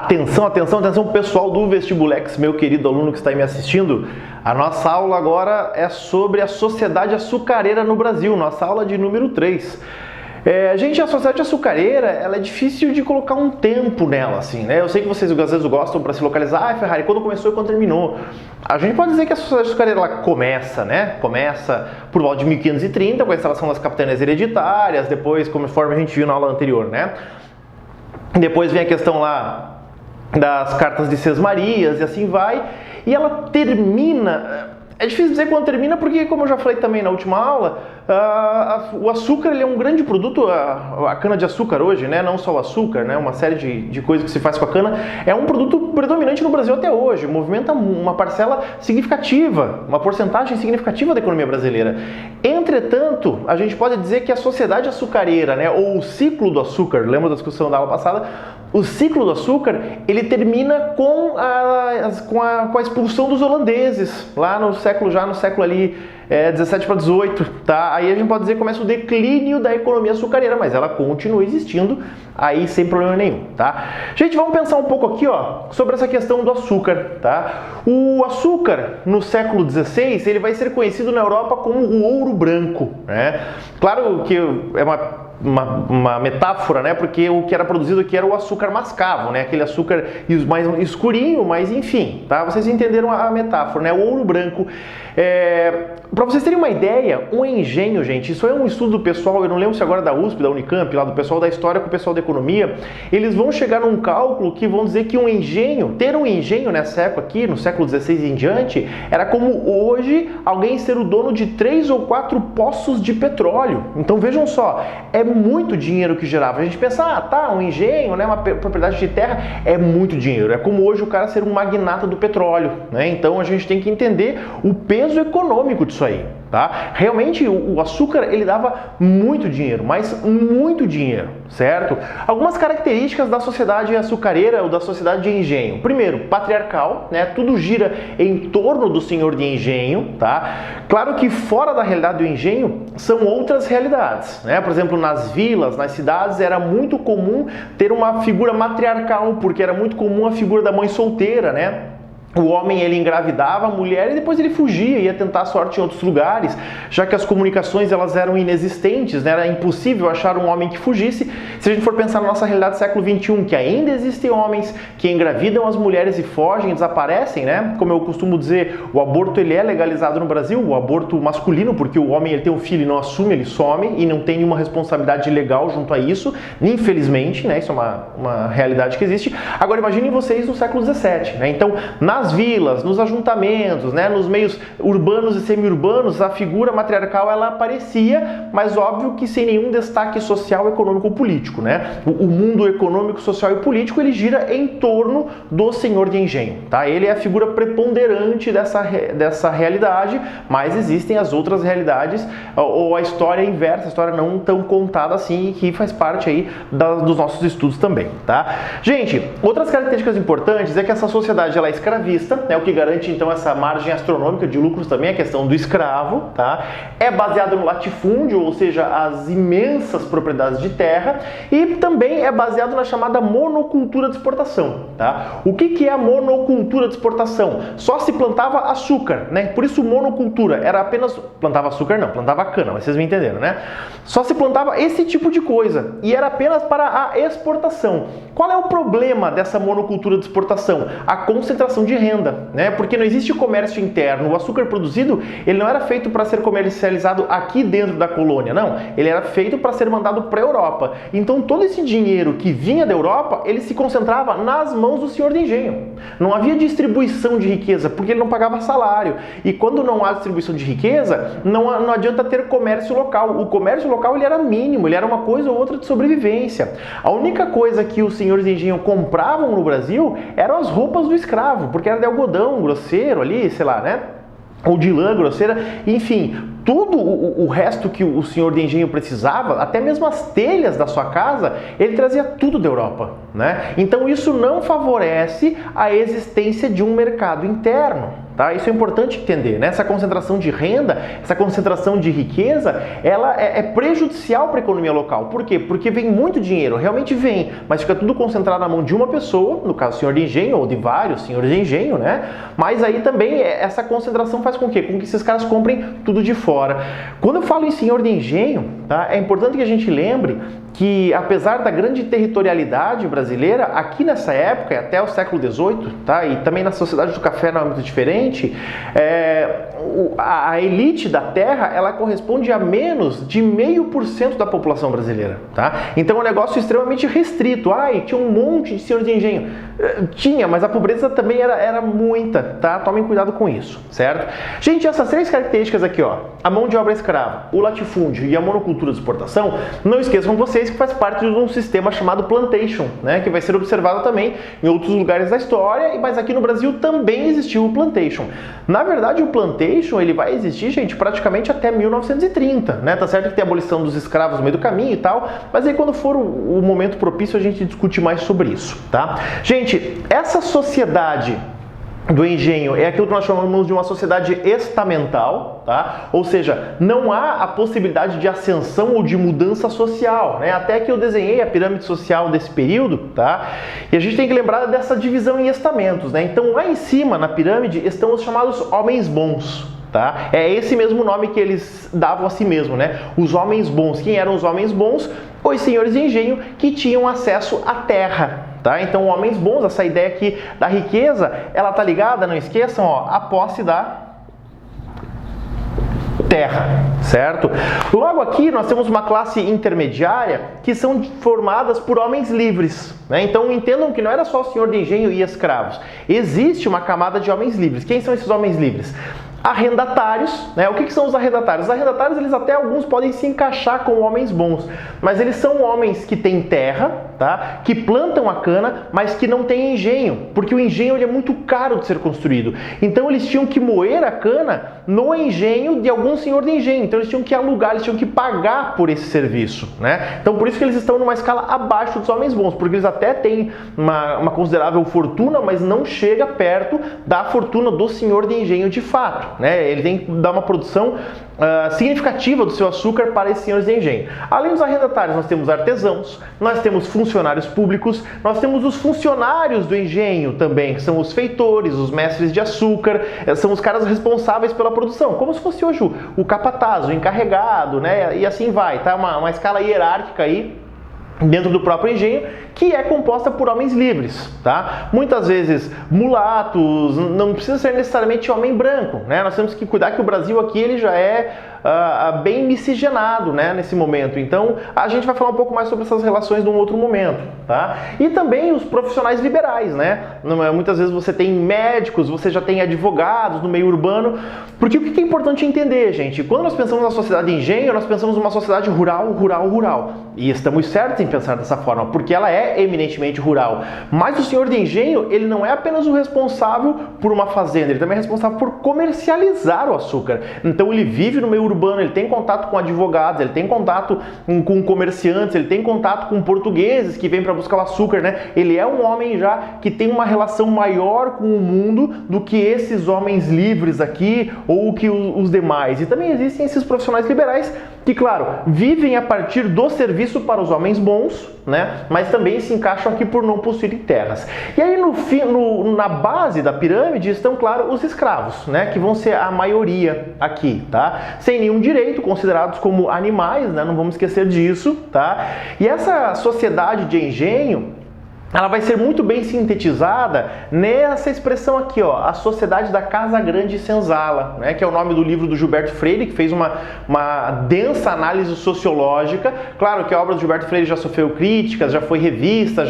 Atenção, atenção, atenção, pessoal do Vestibulex, meu querido aluno que está aí me assistindo. A nossa aula agora é sobre a sociedade açucareira no Brasil, nossa aula de número 3. Gente, a sociedade açucareira, ela é difícil de colocar um tempo nela, assim, né? Eu sei que vocês às vezes gostam para se localizar, Ferrari, quando começou e quando terminou. A gente pode dizer que a sociedade açucareira, ela começa, né? Começa por volta de 1530, com a instalação das capitanias hereditárias, depois, conforme a gente viu na aula anterior, né? Depois vem a questão lá das cartas de Sesmarias e assim vai, e ela termina, é difícil dizer quando termina porque, como eu já falei também na última aula, o açúcar ele é um grande produto, a cana-de-açúcar hoje, né? Não só o açúcar, né? Uma série de coisas que se faz com a cana, é um produto predominante no Brasil até hoje, movimenta uma parcela significativa, uma porcentagem significativa da economia brasileira. Entretanto, a gente pode dizer que a sociedade açucareira, né? Ou o ciclo do açúcar, lembra da discussão da aula passada? O ciclo do açúcar, ele termina com a expulsão dos holandeses, lá no século ali 17 para 18, tá? Aí a gente pode dizer que começa o declínio da economia açucareira, mas ela continua existindo aí sem problema nenhum, tá? Gente, vamos pensar um pouco aqui, ó, sobre essa questão do açúcar, tá? O açúcar, no século XVI, ele vai ser conhecido na Europa como o ouro branco, né? Claro que é uma metáfora, né? Porque o que era produzido aqui era o açúcar mascavo, né? Aquele açúcar mais escurinho, mas enfim, tá? Vocês entenderam a metáfora, né? O ouro branco. Para vocês terem uma ideia, um engenho, gente, isso é um estudo do pessoal, eu não lembro se agora da USP, da Unicamp, lá do pessoal da história com o pessoal da economia, eles vão chegar num cálculo que vão dizer que ter um engenho nessa época aqui, no século XVI em diante, era como hoje alguém ser o dono de 3 ou 4 poços de petróleo. Então vejam só, é muito dinheiro que gerava. A gente pensa, um engenho, né, uma propriedade de terra, é muito dinheiro. É como hoje o cara ser um magnata do petróleo, né? Então a gente tem que entender o peso econômico disso aí, tá? Realmente o açúcar, ele dava muito dinheiro, mas muito dinheiro, certo? Algumas características da sociedade açucareira ou da sociedade de engenho. Primeiro, patriarcal, né? Tudo gira em torno do senhor de engenho, tá? Claro que fora da realidade do engenho são outras realidades, né? Por exemplo, nas vilas, nas cidades, era muito comum ter uma figura matriarcal, porque era muito comum a figura da mãe solteira, né? O homem, ele engravidava a mulher e depois ele fugia, ia tentar a sorte em outros lugares, já que as comunicações elas eram inexistentes, né? Era impossível achar um homem que fugisse. Se a gente for pensar na nossa realidade do século XXI, que ainda existem homens que engravidam as mulheres e fogem, desaparecem, né? Como eu costumo dizer, o aborto ele é legalizado no Brasil, o aborto masculino, porque o homem ele tem um filho e não assume, ele some e não tem nenhuma responsabilidade legal junto a isso, infelizmente, né? Isso é uma realidade que existe. Agora imaginem vocês no século XVII, né? Então, nas vilas, nos ajuntamentos, né, nos meios urbanos e semi-urbanos, a figura matriarcal ela aparecia, mas óbvio que sem nenhum destaque social, econômico ou político, né? O mundo econômico, social e político ele gira em torno do senhor de engenho, tá? Ele é a figura preponderante dessa realidade, mas existem as outras realidades ou a história inversa, a história não tão contada assim, que faz parte aí dos nossos estudos também, tá? Gente, outras características importantes é que essa sociedade ela é escravista, né, o que garante então essa margem astronômica de lucros também, a questão do escravo, tá? É baseado no latifúndio, ou seja, as imensas propriedades de terra, e também é baseado na chamada monocultura de exportação, tá? O que é a monocultura de exportação? Só se plantava açúcar, né? Por isso monocultura, era apenas, plantava açúcar não, plantava cana, mas vocês me entenderam, né? Só se plantava esse tipo de coisa, e era apenas para a exportação. Qual é o problema dessa monocultura de exportação? A concentração de renda, né? Porque não existe comércio interno. O açúcar produzido, ele não era feito para ser comercializado aqui dentro da colônia, não. Ele era feito para ser mandado para a Europa. Então todo esse dinheiro que vinha da Europa, ele se concentrava nas mãos do senhor de engenho. Não havia distribuição de riqueza, porque ele não pagava salário. E quando não há distribuição de riqueza, não adianta ter comércio local. O comércio local ele era mínimo, ele era uma coisa ou outra de sobrevivência. A única coisa que os senhores de engenho compravam no Brasil eram as roupas do escravo, porque era de algodão grosseiro ali, sei lá, né? Ou de lã grosseira, enfim, tudo o resto que o senhor de engenho precisava, até mesmo as telhas da sua casa, ele trazia tudo da Europa, né? Então isso não favorece a existência de um mercado interno. tá? Isso é importante entender, né? Essa concentração de renda, essa concentração de riqueza, ela é prejudicial para a economia local. Por quê? Porque vem muito dinheiro, realmente vem, mas fica tudo concentrado na mão de uma pessoa, no caso o senhor de engenho, ou de vários senhores de engenho, né? Mas aí também essa concentração faz com quê? Com que esses caras comprem tudo de fora. Quando eu falo em senhor de engenho, tá? É importante que a gente lembre que, apesar da grande territorialidade brasileira, aqui nessa época, até o século XVIII, tá? E também na sociedade do café não é muito diferente, a elite da terra, ela corresponde a menos de 0,5% da população brasileira, tá? Então é um negócio extremamente restrito. Tinha um monte de senhores de engenho. Tinha, mas a pobreza também era muita, tá? Tomem cuidado com isso, certo? Gente, essas 3 características aqui, ó, a mão de obra escrava, o latifúndio e a monocultura de exportação, não esqueçam vocês que faz parte de um sistema chamado plantation, né? Que vai ser observado também em outros lugares da história, mas aqui no Brasil também existiu o plantation. Na verdade, o plantation, ele vai existir, gente, praticamente até 1930, né? Tá certo que tem a abolição dos escravos no meio do caminho e tal, mas aí quando for o momento propício a gente discute mais sobre isso, tá? Gente, essa sociedade do engenho é aquilo que nós chamamos de uma sociedade estamental, tá? Ou seja, não há a possibilidade de ascensão ou de mudança social, né? Até que eu desenhei a pirâmide social desse período, tá? E a gente tem que lembrar dessa divisão em estamentos, né? Então, lá em cima, na pirâmide, estão os chamados homens bons, tá? É esse mesmo nome que eles davam a si mesmo, né? Os homens bons. Quem eram os homens bons? Os senhores de engenho que tinham acesso à terra. Tá? Então, homens bons, essa ideia aqui da riqueza, ela tá ligada, não esqueçam, ó, a posse da terra, certo? Logo aqui nós temos uma classe intermediária que são formadas por homens livres, né? Então entendam que não era só o senhor de engenho e escravos. Existe uma camada de homens livres. Quem são esses homens livres? Arrendatários, né? O que são os arrendatários? Os arrendatários, eles até alguns podem se encaixar com homens bons, mas eles são homens que têm terra, tá? Que plantam a cana, mas que não têm engenho, porque o engenho ele é muito caro de ser construído. Então eles tinham que moer a cana no engenho de algum senhor de engenho. Então eles tinham que alugar, eles tinham que pagar por esse serviço, né? Então por isso que eles estão numa escala abaixo dos homens bons, porque eles até têm uma considerável fortuna, mas não chega perto da fortuna do senhor de engenho de fato, né? Ele tem que dar uma produção significativa do seu açúcar para esses senhores de engenho. Além dos arrendatários, nós temos artesãos, nós temos funcionários públicos, nós temos os funcionários do engenho também, que são os feitores, os mestres de açúcar, são os caras responsáveis pela produção, como se fosse hoje o capataz, o encarregado, né? E assim vai, tá? Uma escala hierárquica aí dentro do próprio engenho, que é composta por homens livres, tá? Muitas vezes mulatos, não precisa ser necessariamente homem branco, né? Nós temos que cuidar que o Brasil aqui ele já é bem miscigenado, né, nesse momento. Então, a gente vai falar um pouco mais sobre essas relações num outro momento, tá? E também os profissionais liberais, né? Muitas vezes você tem médicos, você já tem advogados no meio urbano, porque o que é importante entender, gente? Quando nós pensamos na sociedade de engenho, nós pensamos numa sociedade rural. E estamos certos em pensar dessa forma, porque ela é eminentemente rural. Mas o senhor de engenho, ele não é apenas o responsável por uma fazenda, ele também é responsável por comercializar o açúcar. Então ele vive no meio urbano, ele tem contato com advogados, ele tem contato com comerciantes, ele tem contato com portugueses que vêm para buscar o açúcar, né? Ele é um homem já que tem uma relação maior com o mundo do que esses homens livres aqui ou que os demais. E também existem esses profissionais liberais que, claro, vivem a partir do serviço para os homens bons, né? Mas também se encaixam aqui por não possuírem terras. E aí na base da pirâmide estão, claro, os escravos, né? Que vão ser a maioria aqui, tá? Sem nenhum direito, considerados como animais, né? Não vamos esquecer disso, tá? E essa sociedade de engenho, ela vai ser muito bem sintetizada nessa expressão aqui, ó, a Sociedade da Casa Grande e Senzala, né, que é o nome do livro do Gilberto Freire, que fez uma densa análise sociológica. Claro que a obra do Gilberto Freire já sofreu críticas, já foi revista,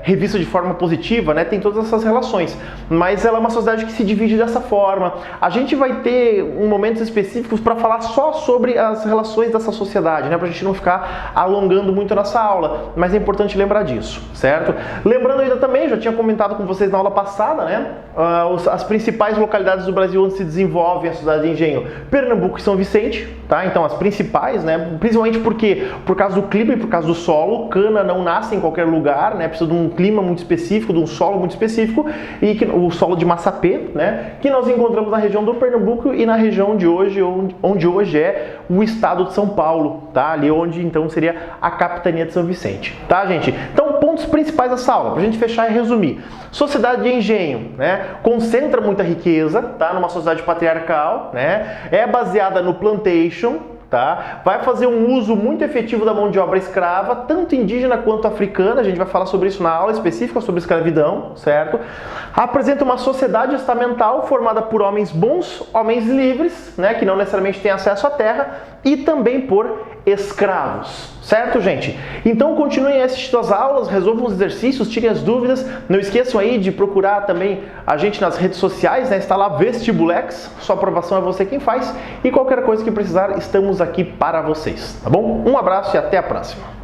revista de forma positiva, né, tem todas essas relações, mas ela é uma sociedade que se divide dessa forma. A gente vai ter momentos específicos para falar só sobre as relações dessa sociedade, né, para a gente não ficar alongando muito a nossa aula, mas é importante lembrar disso. isso, certo? Lembrando ainda também, já tinha comentado com vocês na aula passada, né? As principais localidades do Brasil onde se desenvolve a Sociedade de Engenho: Pernambuco e São Vicente, tá? Então as principais, né? Principalmente porque, por causa do clima e por causa do solo, cana não nasce em qualquer lugar, né? Precisa de um clima muito específico, de um solo muito específico, e que, o solo de Massapê, né? Que nós encontramos na região do Pernambuco e na região de hoje, onde hoje é o estado de São Paulo, tá? Ali onde então seria a capitania de São Vicente, tá, gente? Então, pontos principais dessa aula, pra gente fechar e resumir: sociedade de engenho, né? Concentra muita riqueza, tá? Numa sociedade patriarcal, né? É baseada no plantation, tá? Vai fazer um uso muito efetivo da mão de obra escrava, tanto indígena quanto africana. A gente vai falar sobre isso na aula específica sobre escravidão, certo? Apresenta uma sociedade estamental formada por homens bons, homens livres, né? Que não necessariamente têm acesso à terra, e também por escravos, certo, gente? Então continuem assistindo as aulas, resolvam os exercícios, tirem as dúvidas. Não esqueçam aí de procurar também a gente nas redes sociais, né? Está lá Vestibulex, sua aprovação é você quem faz, e qualquer coisa que precisar, estamos aqui para vocês, tá bom? Um abraço e até a próxima!